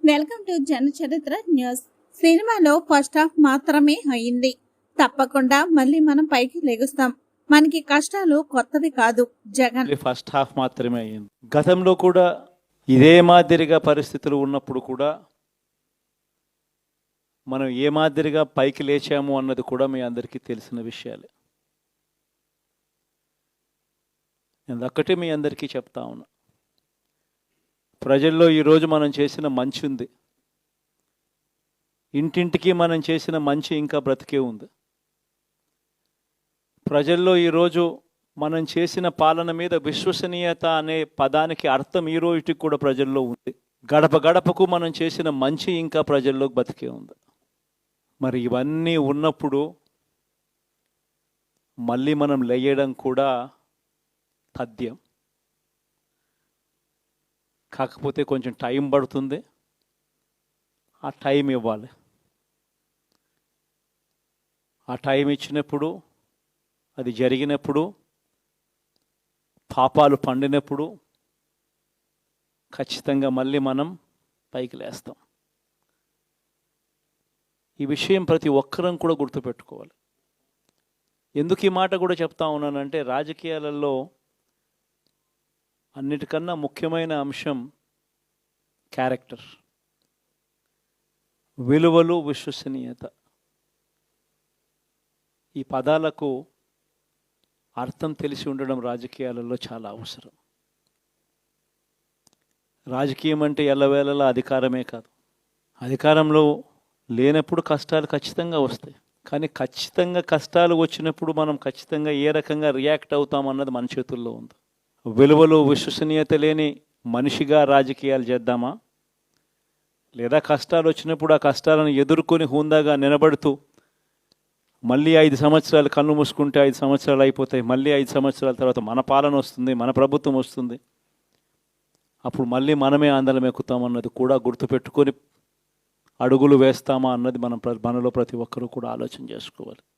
Welcome to జన చరిత్ర news. సినిమాలో ఫస్ట్ హాఫ్ మాత్రమే అయింది. తప్పకుండా మళ్ళీ మనం పైకి లెగుస్తాం. మనకి కష్టాలు కొత్తవి కాదు. జగన్ ఫస్ట్ హాఫ్ మాత్రమే అయింది. గతంలో కూడా ఇదే మాదిరిగా పరిస్థితులు ఉన్నప్పుడు కూడా మనం ఏ మాదిరిగా పైకి లేచాము అన్నది కూడా మీ అందరికీ తెలిసిన విషయాలే. నేను ఒక్కటే మీ అందరికీ చెప్తా ఉన్నా, ప్రజల్లో ఈరోజు మనం చేసిన మంచి ఉంది. ఇంటింటికి మనం చేసిన మంచి ఇంకా బ్రతికే ఉంది. ప్రజల్లో ఈరోజు మనం చేసిన పాలన మీద విశ్వసనీయత అనే పదానికి అర్థం ఈ రోజుకి కూడా ప్రజల్లో ఉంది. గడప గడపకు మనం చేసిన మంచి ఇంకా ప్రజల్లో బతికే ఉంది. మరి ఇవన్నీ ఉన్నప్పుడు మళ్ళీ మనం లేయడం కూడా తథ్యం. కాకపోతే కొంచెం టైం పడుతుంది. ఆ టైం ఇవ్వాలి. ఆ టైం ఇచ్చినప్పుడు, అది జరిగినప్పుడు, పాపాలు పండినప్పుడు ఖచ్చితంగా మళ్ళీ మనం పైకి లేస్తాం. ఈ విషయం ప్రతి ఒక్కరం కూడా గుర్తుపెట్టుకోవాలి. ఎందుకు ఈ మాట కూడా చెప్తా ఉన్నానంటే, రాజకీయాలలో అన్నిటికన్నా ముఖ్యమైన అంశం క్యారెక్టర్, విలువలు, విశ్వసనీయత. ఈ పదాలకు అర్థం తెలిసి ఉండడం రాజకీయాలలో చాలా అవసరం. రాజకీయం అంటే ఎల్లవేళలా అధికారమే కాదు. అధికారంలో లేనప్పుడు కష్టాలు ఖచ్చితంగా వస్తాయి. కానీ ఖచ్చితంగా కష్టాలు వచ్చినప్పుడు మనం ఖచ్చితంగా ఏ రకంగా రియాక్ట్ అవుతాం అన్నది మన చేతుల్లో ఉంది. విలువలు, విశ్వసనీయత లేని మనిషిగా రాజకీయాలు చేద్దామా, లేదా కష్టాలు వచ్చినప్పుడు ఆ కష్టాలను ఎదుర్కొని హుందాగా నిలబడుతూ మళ్ళీ 5 సంవత్సరాలు కళ్ళు మూసుకుంటే 5 సంవత్సరాలు అయిపోతాయి, మళ్ళీ 5 సంవత్సరాల తర్వాత మన పాలన వస్తుంది, మన ప్రభుత్వం వస్తుంది, అప్పుడు మళ్ళీ మనమే ఆందోళన ఎక్కుతామన్నది కూడా గుర్తుపెట్టుకొని అడుగులు వేస్తామా అన్నది మనలో ప్రతి ఒక్కరూ కూడా ఆలోచన చేసుకోవాలి.